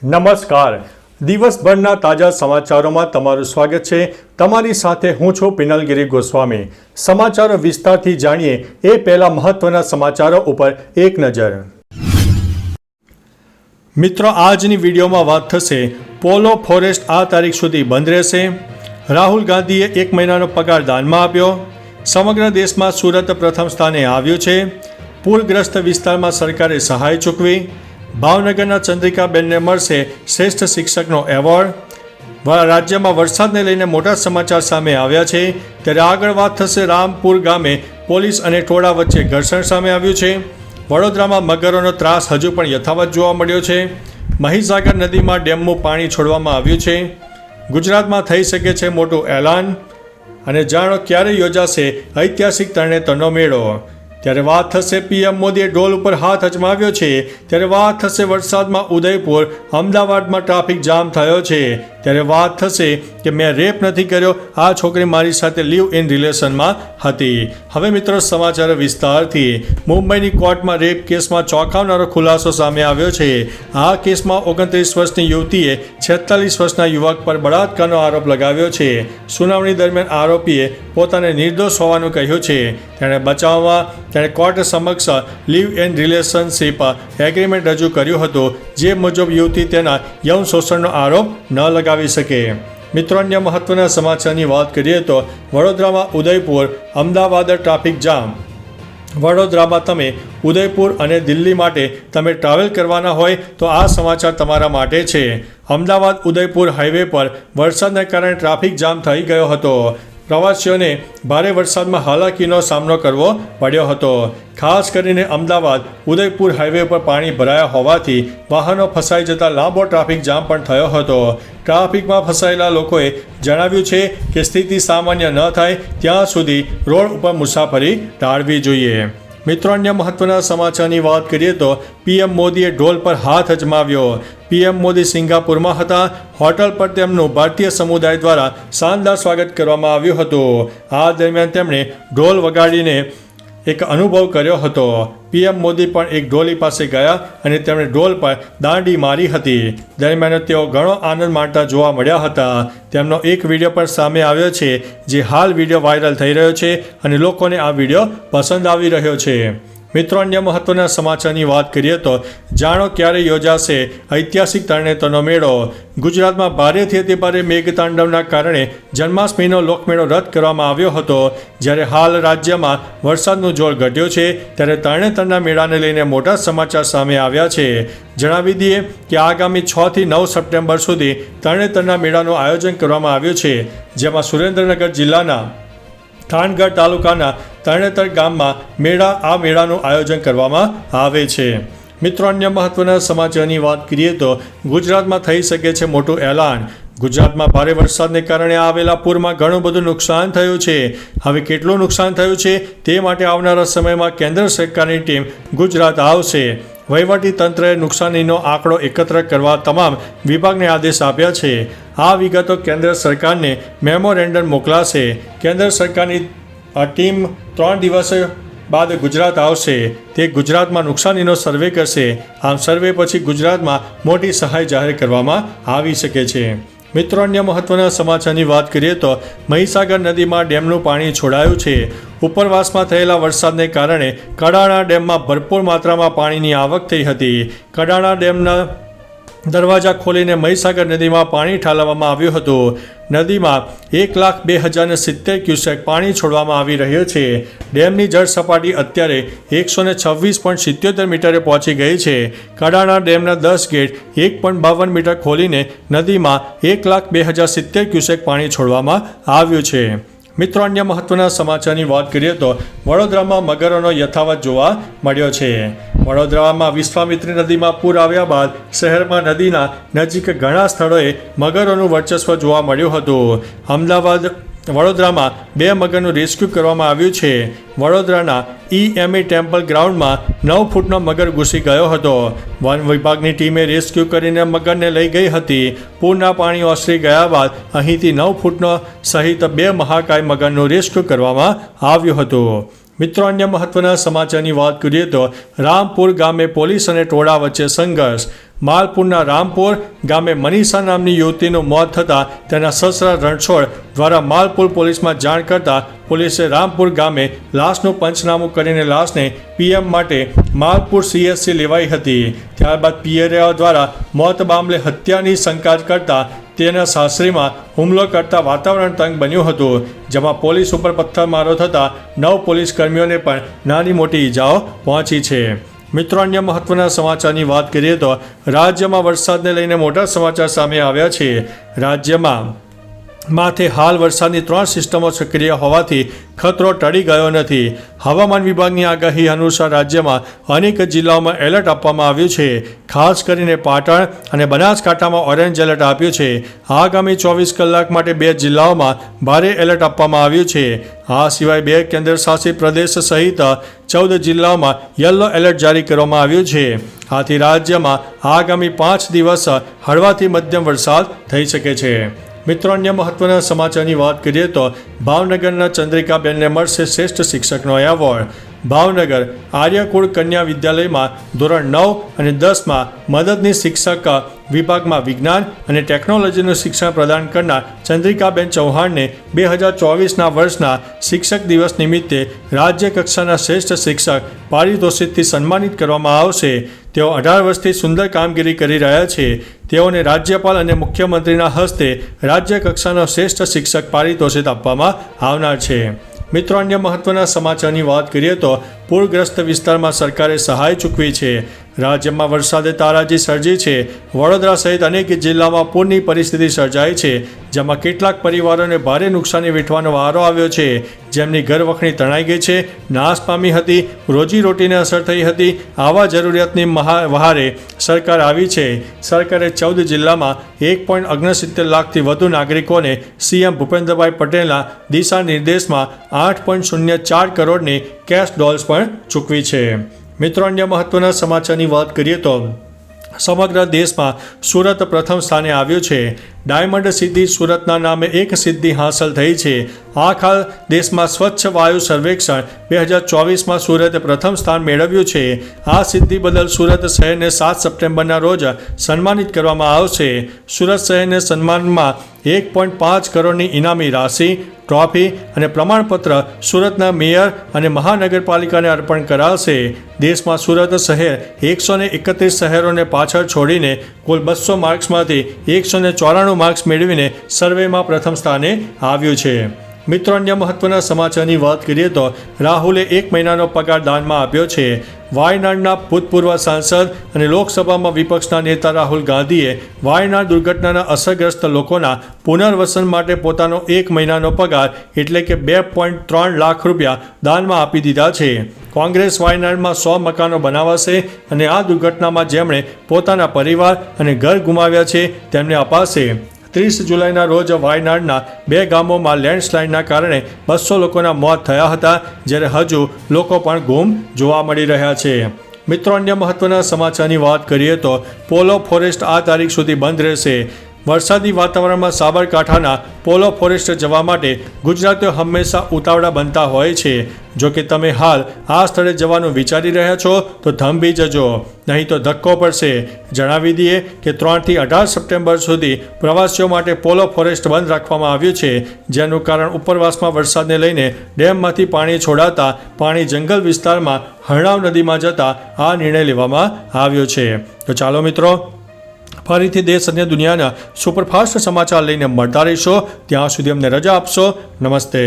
નમસ્કાર. દિવસભરના તાજા સમાચારોમાં તમારું સ્વાગત છે. તમારી સાથે હું છું પિનલગીરી ગોસ્વામી. સમાચારો વિસ્તારથી જાણીએ એ પહેલા મહત્વના સમાચારો ઉપર એક નજર. મિત્રો, આજની વિડીયોમાં વાત થશે પોલો ફોરેસ્ટ આ તારીખ સુધી બંધ રહેશે. રાહુલ ગાંધીએ 1 મહિનાનો પગાર દાનમાં આપ્યો. સમગ્ર દેશમાં સુરત પ્રથમ સ્થાને આવ્યું છે. પૂરગ્રસ્ત વિસ્તારમાં સરકારે સહાય ચૂકવી. ભાવનગરના ચંદ્રિકાબેનને મળશે શ્રેષ્ઠ શિક્ષકનો એવોર્ડ. રાજ્યમાં વરસાદને લઈને મોટા સમાચાર સામે આવ્યા છે. ત્યારે આગળ વાત થશે રામપુર ગામે પોલીસ અને ટોળા વચ્ચે ઘર્ષણ સામે આવ્યું છે. વડોદરામાં મગરોનો ત્રાસ હજુ પણ યથાવત જોવા મળ્યો છે. મહીસાગર નદીમાં ડેમનું પાણી છોડવામાં આવ્યું છે. ગુજરાતમાં થઈ શકે છે મોટું એલાન. અને જાણો ક્યારે યોજાશે ઐતિહાસિક તરણેતરનો મેળો. ત્યારે વાત થશે પીએમ મોદીએ ડોલ ઉપર હાથ અજમાવ્યો છે. ત્યારે વાત થશે વરસાદમાં ઉદયપુર અમદાવાદમાં ટ્રાફિક જામ થયો છે. ત્યારે વાત થશે કે મેં રેપ નથી કર્યો, આ છોકરી મારી સાથે લીવ ઇન રિલેશનમાં હતી. હવે મિત્રો સમાચાર વિસ્તારથી. મુંબઈની કોર્ટમાં રેપ કેસમાં ચોંકાવનારો ખુલાસો સામે આવ્યો છે. આ કેસમાં 29 વર્ષની યુવતીએ 46 વર્ષના યુવક પર બળાત્કારનો આરોપ લગાવ્યો છે. સુનાવણી દરમિયાન આરોપીએ પોતાને નિર્દોષ હોવાનું કહ્યું છે. તેણે બચાવમાં કોર્ટ સમક્ષ લીવ ઇન રિલેશનશીપ એગ્રીમેન્ટ રજૂ કર્યું હતું, જે મુજબ યુવતી તેના યૌન શોષણનો આરોપ ન લગાવી શકે. મિત્રો, અન્ય મહત્વના સમાચારની વાત કરીએ તો વડોદરામાં ઉદયપુર અમદાવાદ ટ્રાફિક જામ. વડોદરામાં તમે ઉદયપુર અને દિલ્હી માટે તમે ટ્રાવેલ કરવાના હોય તો આ સમાચાર તમારા માટે છે. અમદાવાદ ઉદયપુર હાઈવે પર વરસાદને કારણે ટ્રાફિક જામ થઈ ગયો હતો. પ્રવાસીઓને ભારે વરસાદમાં હાલાકીનો સામનો કરવો પડ્યો હતો. ખાસ કરીને અમદાવાદ ઉદયપુર હાઈવે પર પાણી ભરાયા હોવાથી વાહનો ફસાઈ જતા લાંબો ટ્રાફિક જામ પણ થયો હતો. ટ્રાફિકમાં ફસાયેલા લોકોએ જણાવ્યું છે કે સ્થિતિ સામાન્ય ન થાય ત્યાં સુધી રોડ ઉપર મુસાફરી ટાળવી જોઈએ. મિત્રો, અન્ય મહત્વના સમાચારની વાત કરીએ તો પીએમ મોદીએ ડોલ પર હાથ અજમાવ્યો. પીએમ મોદી સિંગાપુરમાં હતા. હોટલ પર તેમનું ભારતીય સમુદાય દ્વારા શાનદાર સ્વાગત કરવામાં આવ્યું હતું. આ દરમિયાન તેમણે ઢોલ વગાડીને એક અનુભવ કર્યો હતો. પીએમ મોદી પણ એક ઢોલી પાસે ગયા અને તેમણે ઢોલ પર દાંડી મારી હતી. દરમિયાન તેઓ ઘણો આનંદ માણતા જોવા મળ્યા હતા. તેમનો એક વિડીયો પણ સામે આવ્યો છે, જે હાલ વિડીયો વાયરલ થઈ રહ્યો છે અને લોકોને આ વિડીયો પસંદ આવી રહ્યો છે. મિત્રો, અન્ય મહત્વના સમાચારની વાત કરીએ તો જાણો ક્યારે યોજાશે ઐતિહાસિક તરણેતરનો મેળો. ગુજરાતમાં ભારેથી અતિભારે મેઘતાંડવના કારણે જન્માષ્ટમીનો લોકમેળો રદ કરવામાં આવ્યો હતો. જ્યારે હાલ રાજ્યમાં વરસાદનું જોર ઘટ્યો છે, ત્યારે તરણેતરના મેળાને લઈને મોટા સમાચાર સામે આવ્યા છે. જણાવી દઈએ કે આગામી 6 થી 9 સપ્ટેમ્બર સુધી તરણેતરના મેળાનું આયોજન કરવામાં આવ્યું છે, જેમાં સુરેન્દ્રનગર જિલ્લાના થાનગઢ તાલુકાના તરણેતર ગામમાં આ મેળાનું આયોજન કરવામાં આવે છે. મિત્રો, અન્ય મહત્વના સમાચારની વાત કરીએ તો ગુજરાતમાં થઈ શકે છે મોટું એલાન. ગુજરાતમાં ભારે વરસાદને કારણે આવેલા પૂરમાં ઘણું બધું નુકસાન થયું છે. હવે કેટલું નુકસાન થયું છે તે માટે આવનારા સમયમાં કેન્દ્ર સરકારની ટીમ ગુજરાત આવશે. વહીવટી તંત્રએ નુકસાનીનો આંકડો એકત્ર કરવા તમામ વિભાગને આદેશ આપ્યા છે. આ વિગતો કેન્દ્ર સરકારને મેમોરેન્ડમ મોકલાશે. કેન્દ્ર સરકારની આ ટીમ 3 દિવસ બાદ ગુજરાત આવશે. તે ગુજરાતમાં નુકસાનીનો સર્વે કરશે. આમ સર્વે પછી ગુજરાતમાં મોટી સહાય જાહેર કરવામાં આવી શકે છે. મિત્રો, અન્ય મહત્વના સમાચારની વાત કરીએ તો મહીસાગર નદીમાં ડેમનું પાણી છોડાયું છે. ઉપરવાસમાં થયેલા વરસાદને કારણે કડાણા ડેમમાં ભરપૂર માત્રામાં પાણીની આવક થઈ હતી. કડાણા ડેમના દરવાજા ખોલીને મહીસાગર નદીમાં પાણી ઠાલવવામાં આવ્યું હતું. નદીમાં 1,02,070 ક્યુસેક પાણી છોડવામાં આવી રહ્યું છે. ડેમની જળ સપાટી અત્યારે 126.77 મીટરે પહોંચી ગઈ છે. કડાણા ડેમના 10 ગેટ 1.52 મીટર ખોલીને નદીમાં 1,02,070 ક્યુસેક પાણી છોડવામાં આવ્યું છે. મિત્રો, અન્ય મહત્વના સમાચારની વાત કરીએ તો વડોદરામાં મગરોનો યથાવત જોવા મળ્યો છે. વડોદરામાં વિશ્વામિત્રી નદીમાં પૂર આવ્યા બાદ શહેરમાં નદીના નજીક ઘણા સ્થળોએ મગરોનું વર્ચસ્વ જોવા મળ્યું હતું. વડોદરામાં 2 મગરનું રેસ્ક્યુ કરવામાં આવ્યું છે. વડોદરાના EME ટેમ્પલ ગ્રાઉન્ડમાં 9 ફૂટનો મગર ઘૂસી ગયો હતો. વન વિભાગની ટીમે રેસ્ક્યુ કરીને મગરને લઈ ગઈ હતી. પૂરના પાણી ઓસરી ગયા બાદ અહીંથી 9 ફૂટનો સહિત 2 મહાકાય મગરનું રેસ્ક્યુ કરવામાં આવ્યું હતું. મિત્રો, અન્ય મહત્વના સમાચારની વાત કરીએ તો રામપુર ગામે પોલીસ અને ટોળા વચ્ચે સંઘર્ષ. માલપુરના રામપુર ગામે મનીષા નામની યુવતીનું મોત થતાં તેના સસરા રણછોડ દ્વારા માલપુર પોલીસમાં જાણ કરતાં પોલીસે રામપુર ગામે લાશનું પંચનામું કરીને લાશને પીએમ માટે માલપુર CHC લેવાઈ હતી. ત્યારબાદ પિયરિયાઓ દ્વારા મોત મામલે હત્યાની શંકા કરતા તેના સાસરીમાં હુમલો કરતા વાતાવરણ તંગ બન્યું હતું, જેમાં પોલીસ ઉપર પથ્થરમારો થતાં 9 પોલીસ કર્મીઓને પણ નાની મોટી ઈજાઓ પહોંચી છે. મિત્રો, અન્ય મહત્વના સમાચારની વાત કરીએ તો રાજ્યમાં વરસાદને લઈને મોટા સમાચાર સામે આવ્યા છે. રાજ્યમાં માથે હાલ વરસાદની 3 સિસ્ટમો સક્રિય હોવાથી ખતરો ટળી ગયો નથી. હવામાન વિભાગની આગાહી અનુસાર રાજ્યમાં અનેક જિલ્લાઓમાં એલર્ટ આપવામાં આવ્યું છે. ખાસ કરીને પાટણ અને બનાસકાંઠામાં ઓરેન્જ એલર્ટ આપ્યું છે. આગામી 24 કલાક માટે 2 જિલ્લાઓમાં ભારે એલર્ટ આપવામાં આવ્યું છે. આ સિવાય 2 કેન્દ્રશાસિત પ્રદેશ સહિત 14 જિલ્લાઓમાં યલો એલર્ટ જારી કરવામાં આવ્યું છે. આથી રાજ્યમાં આગામી 5 દિવસ હળવાથી મધ્યમ વરસાદ થઈ શકે છે. મિત્રો, અન્ય મહત્વના સમાચારની વાત કરીએ તો ભાવનગરના ચંદ્રિકાબેનને મળશે શ્રેષ્ઠ શિક્ષકનો એવોર્ડ. ભાવનગર આર્યકુળ કન્યા વિદ્યાલયમાં ધોરણ 9 અને 10માં મદદની શિક્ષક વિભાગમાં વિજ્ઞાન અને ટેકનોલોજીનું શિક્ષણ પ્રદાન કરનાર ચંદ્રિકાબેન ચૌહાણને 2024ના વર્ષના શિક્ષક દિવસ નિમિત્તે રાજ્ય કક્ષાના શ્રેષ્ઠ શિક્ષક પારિતોષિકથી સન્માનિત કરવામાં આવશે. તેઓ 18 વર્ષથી સુંદર કામગીરી કરી રહ્યા છે. તેઓને રાજ્યપાલ અને મુખ્યમંત્રીના હસ્તે રાજ્ય કક્ષાનો શ્રેષ્ઠ શિક્ષક પારિતોષિક આપવામાં આવનાર છે. મિત્રો, અન્ય મહત્વના સમાચારની વાત કરીએ તો પૂરગ્રસ્ત વિસ્તારમાં સરકારે સહાય ચૂકવી છે. રાજ્યમાં વરસાદે તારાજી સર્જી છે. વડોદરા સહિત અનેક જિલ્લામાં પૂરની પરિસ્થિતિ સર્જાઈ છે, જેમાં કેટલાક પરિવારોને ભારે નુકસાની વેઠવાનો વારો આવ્યો છે. જેમની ઘરવખરી તણાઈ ગઈ છે, નાશ પામી હતી, રોજીરોટીને અસર થઈ હતી. આવા જરૂરિયાતની વહારે સરકાર આવી છે. સરકારે 14 જિલ્લામાં 1.69 લાખથી વધુ નાગરિકોને CM ભૂપેન્દ્રભાઈ પટેલના દિશા નિર્દેશમાં 8.04 કરોડની કેશ ડોલ્સ પણ ચૂકવી છે. મિત્રો, અન્ય મહત્વના સમાચારની વાત કરીએ તો સમગ્ર દેશમાં સુરત પ્રથમ સ્થાને આવ્યું છે. ડાયમંડ સિટી સુરતના નામે એક સિદ્ધિ હાંસલ થઈ છે. આખા દેશમાં સ્વચ્છ વાયુ સર્વેક્ષણ 2024માં સુરતે પ્રથમ સ્થાન મેળવ્યું છે. આ સિદ્ધિ બદલ સુરત શહેરને 7 સપ્ટેમ્બરના રોજ સન્માનિત કરવામાં આવશે. સુરત શહેરને સન્માનમાં 1.5 કરોડની ઇનામી રાશિ, ટ્રોફી અને પ્રમાણપત્ર સુરતના મેયર અને મહાનગરપાલિકાને અર્પણ કરાશે. દેશમાં સુરત શહેર 131 શહેરોને પાછળ છોડીને કુલ 200 માર્ક્સમાંથી 194 માર્ક્સ મેળવીને સર્વેમાં પ્રથમ સ્થાને આવ્યું છે. મિત્રો, અન્ય મહત્વના સમાચારની વાત કરીએ તો રાહુલે 1 મહિનાનો પગાર દાનમાં આપ્યો છે. વાયનાડના ભૂતપૂર્વ સાંસદ અને લોકસભામાં વિપક્ષના નેતા રાહુલ ગાંધીએ વાયનાડ દુર્ઘટનાના અસરગ્રસ્ત લોકોના પુનર્વસન માટે પોતાનો 1 મહિનાનો પગાર એટલે કે 2.3 લાખ રૂપિયા દાનમાં આપી દીધા છે. કોંગ્રેસ વાયનાડમાં 100 મકાનો બનાવશે અને આ દુર્ઘટનામાં જેમણે પોતાના પરિવાર અને ઘર ગુમાવ્યા છે તેમને અપાશે. 30 જુલાઈના રોજ વાયનાડના 2 ગામોમાં લેન્ડસ્લાઇડના કારણે 200 લોકોના મોત થયા હતા, જ્યારે હજુ લોકો પણ ગુમ જોવા મળી રહ્યા છે. મિત્રો, અન્ય મહત્વના સમાચારની વાત કરીએ તો પોલો ફોરેસ્ટ આ તારીખ સુધી બંધ રહેશે. વરસાદી વાતાવરણમાં સાબરકાંઠાના પોલો ફોરેસ્ટ જવા માટે ગુજરાતીઓ હંમેશા ઉતાવળા બનતા હોય છે. જો કે તમે હાલ આ સ્થળે જવાનું વિચારી રહ્યા છો તો થંભી જજો, નહીં તો ધક્કો પડશે. જણાવી દઈએ કે 3 થી 18 સપ્ટેમ્બર સુધી પ્રવાસીઓ માટે પોલો ફોરેસ્ટ બંધ રાખવામાં આવ્યું છે, જેનું કારણ ઉપરવાસમાં વરસાદને લઈને ડેમમાંથી પાણી છોડાતા પાણી જંગલ વિસ્તારમાં હરણાવ નદીમાં જતા આ નિર્ણય લેવામાં આવ્યો છે. તો ચાલો મિત્રો, ફરીથી દેશ અને દુનિયાના સુપરફાસ્ટ સમાચાર લઈને મળતા રહીશો. ત્યાં સુધી અમને રજા આપશો. નમસ્તે.